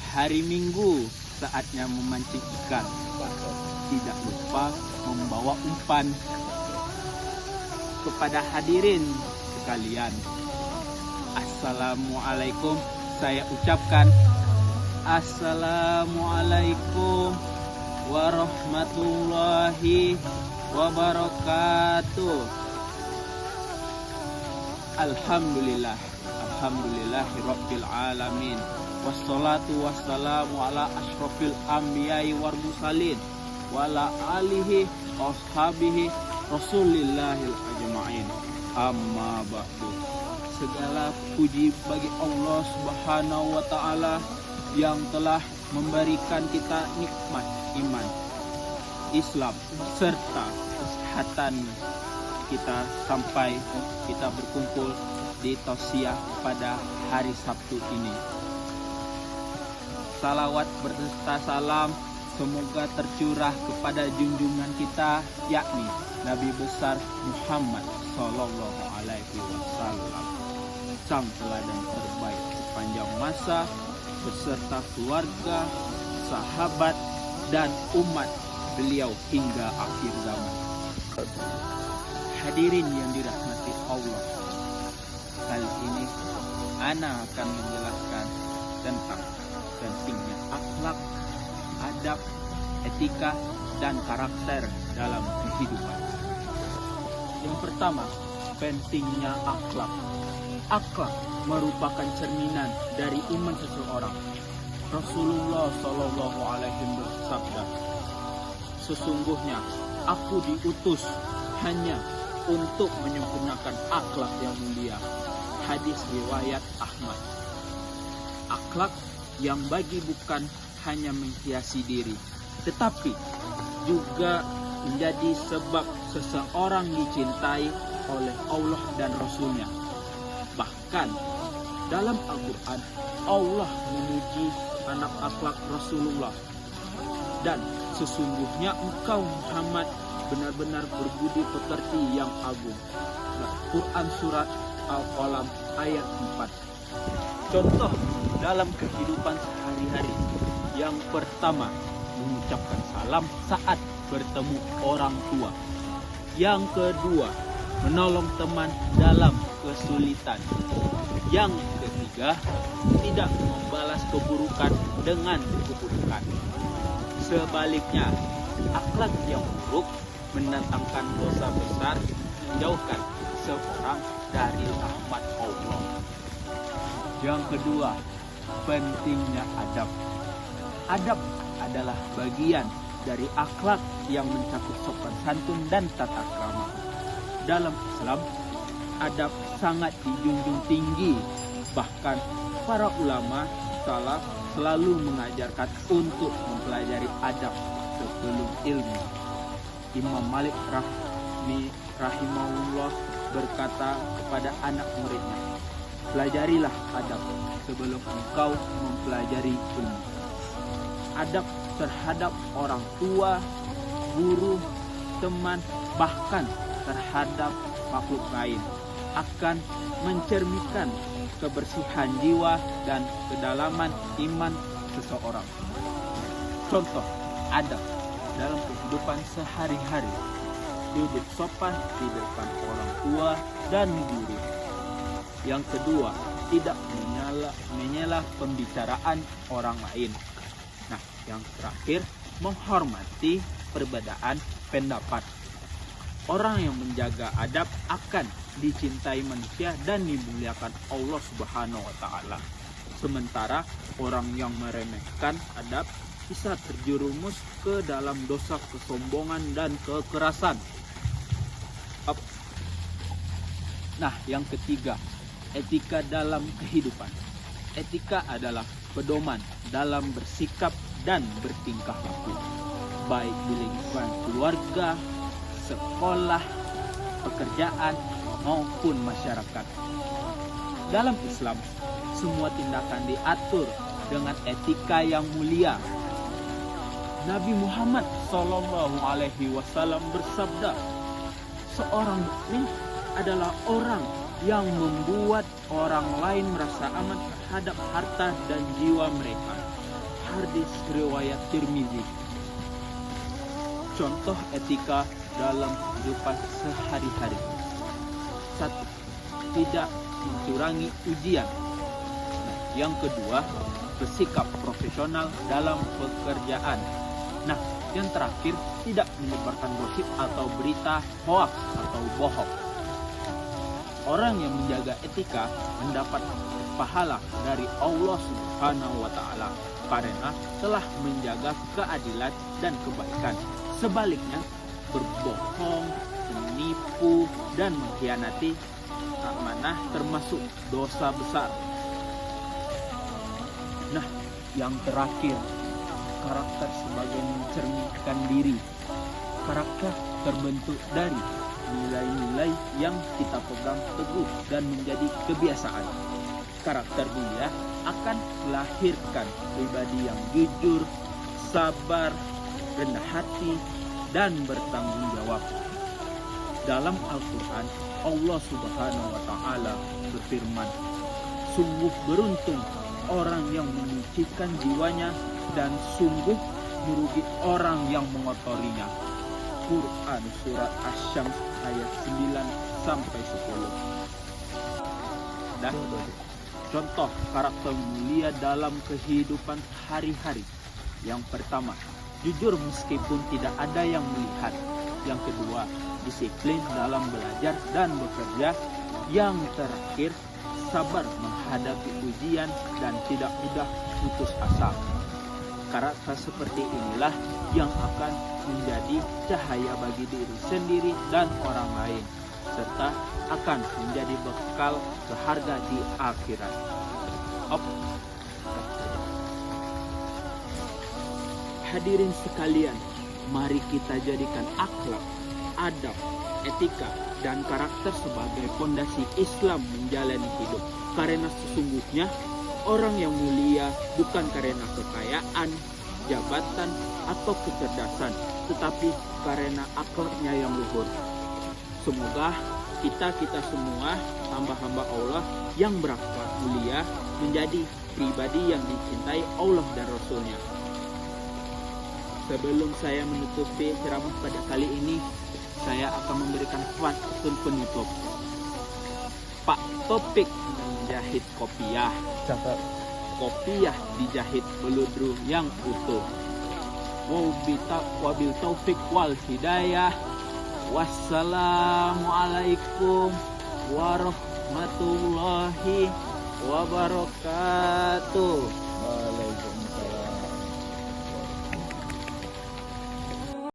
hari Minggu saatnya memancing ikan. Tidak lupa membawa umpan. Kepada hadirin sekalian, Assalamualaikum. Saya ucapkan Assalamualaikum warahmatullahi wabarakatuh. Alhamdulillahirabbil alamin. Wassalatu wassalamu ala asyrofil anbiya'i wal mursalin wa ala alihi washabihi rasulillahil ajma'in. Amma ba'du. Segala puji bagi Allah Subhanahu wa ta'ala yang telah memberikan kita nikmat iman, Islam, serta kesehatan kita sampai kita berkumpul di tausiah pada hari Sabtu ini. Salawat berserta salam semoga tercurah kepada junjungan kita, yakni Nabi besar Muhammad Sallallahu Alaihi Wasallam, sang teladan terbaik sepanjang masa, beserta keluarga, sahabat, dan umat beliau hingga akhir zaman. Hadirin yang dirahmati Allah, kali ini ana akan menjelaskan tentang pentingnya akhlak, adab, etika, dan karakter dalam kehidupan. Yang pertama, pentingnya akhlak. Akhlak merupakan cerminan dari iman seseorang. Rasulullah Shallallahu Alaihi Wasallam bersabda, sesungguhnya aku diutus hanya untuk menyempurnakan akhlak yang mulia. Hadis riwayat Ahmad. Akhlak yang bagi bukan hanya menghiasi diri, tetapi juga menjadi sebab seseorang dicintai oleh Allah dan Rasulnya. Bahkan dalam Al-Quran, Allah memuji anak akhlak Rasulullah. Dan sesungguhnya engkau Muhammad benar-benar berbudi pekerti yang agung. Quran surat Al-Qalam ayat 4. Contoh dalam kehidupan sehari-hari. Yang pertama, mengucapkan salam saat bertemu orang tua. Yang kedua, menolong teman dalam kesulitan. Yang ketiga, tidak membalas keburukan dengan keburukan. Sebaliknya, akhlak yang buruk mendatangkan dosa besar, menjauhkan seorang dari rahmat Allah. Yang kedua, pentingnya adab. Adab adalah bagian dari akhlak yang mencakup sopan santun dan tata krama. Dalam Islam, adab sangat dijunjung tinggi. Bahkan para ulama salaf selalu mengajarkan untuk mempelajari adab sebelum ilmu. Imam Malik rahimahullah berkata kepada anak muridnya, pelajarilah adab sebelum engkau mempelajari ilmu. Adab terhadap orang tua, guru, teman, bahkan terhadap makhluk lain akan mencerminkan kebersihan jiwa dan kedalaman iman seseorang. Contoh adab dalam kehidupan sehari-hari: duduk sopan di depan orang tua dan guru. Yang kedua, tidak menyela pembicaraan orang lain. Nah, yang terakhir, menghormati perbedaan pendapat. Orang yang menjaga adab akan dicintai manusia dan dimuliakan Allah Subhanahu wa ta'ala. Sementara orang yang meremehkan adab bisa terjerumus ke dalam dosa kesombongan dan kekerasan. Nah, yang ketiga, etika dalam kehidupan. Etika adalah pedoman dalam bersikap dan bertingkah laku, baik di lingkungan keluarga, sekolah, pekerjaan, maupun masyarakat. Dalam Islam, semua tindakan diatur dengan etika yang mulia. Nabi Muhammad Sallallahu Alaihi Wasallam bersabda, seorang mukmin adalah orang yang membuat orang lain merasa aman terhadap harta dan jiwa mereka. hadis riwayat Tirmizi. Contoh etika dalam kehidupan sehari-hari. 1. Tidak mencurangi ujian. Yang kedua, bersikap profesional dalam pekerjaan. Nah, yang terakhir, tidak menyebarkan gosip atau berita hoaks atau bohong. Orang yang menjaga etika mendapat pahala dari Allah Subhanahu wa Ta'ala karena telah menjaga keadilan dan kebaikan. Sebaliknya, berbohong, menipu, dan mengkhianati amanah termasuk dosa besar. Nah, yang terakhir, karakter sebagai mencerminkan diri. Karakter terbentuk dari nilai-nilai yang kita pegang teguh dan menjadi kebiasaan. Karakter mulia akan melahirkan pribadi yang jujur, sabar, rendah hati, dan bertanggung jawab. Dalam Al-Quran, Allah Subhanahu wa Ta'ala berfirman, "Sungguh beruntung orang yang menyucikan jiwanya dan sungguh merugi orang yang mengotorinya." Quran Surat Asy-Syams ayat 9-10. Dan contoh karakter mulia dalam kehidupan hari-hari. Yang pertama, jujur meskipun tidak ada yang melihat. Yang kedua, disiplin dalam belajar dan bekerja. Yang terakhir, sabar menghadapi ujian dan tidak mudah putus asa. Karakter seperti inilah yang akan menjadi cahaya bagi diri sendiri dan orang lain, serta akan menjadi bekal berharga di akhirat. Hadirin sekalian, mari kita jadikan akhlak, adab, etika, dan karakter sebagai fondasi Islam menjalani hidup. Karena sesungguhnya orang yang mulia bukan karena kekayaan, jabatan, atau kecerdasan, tetapi karena akhlaknya yang luhur. Semoga kita semua hamba-hamba Allah yang berakhlak mulia menjadi pribadi yang dicintai Allah dan Rasulnya. Sebelum saya menutupi ceramah pada kali ini, saya akan memberikan pantun penutup. Pak Topik menjahit kopiah. Kopiah dijahit beludru yang utuh. Wabil taufik wal hidayah. Wassalamualaikum warahmatullahi wabarakatuh.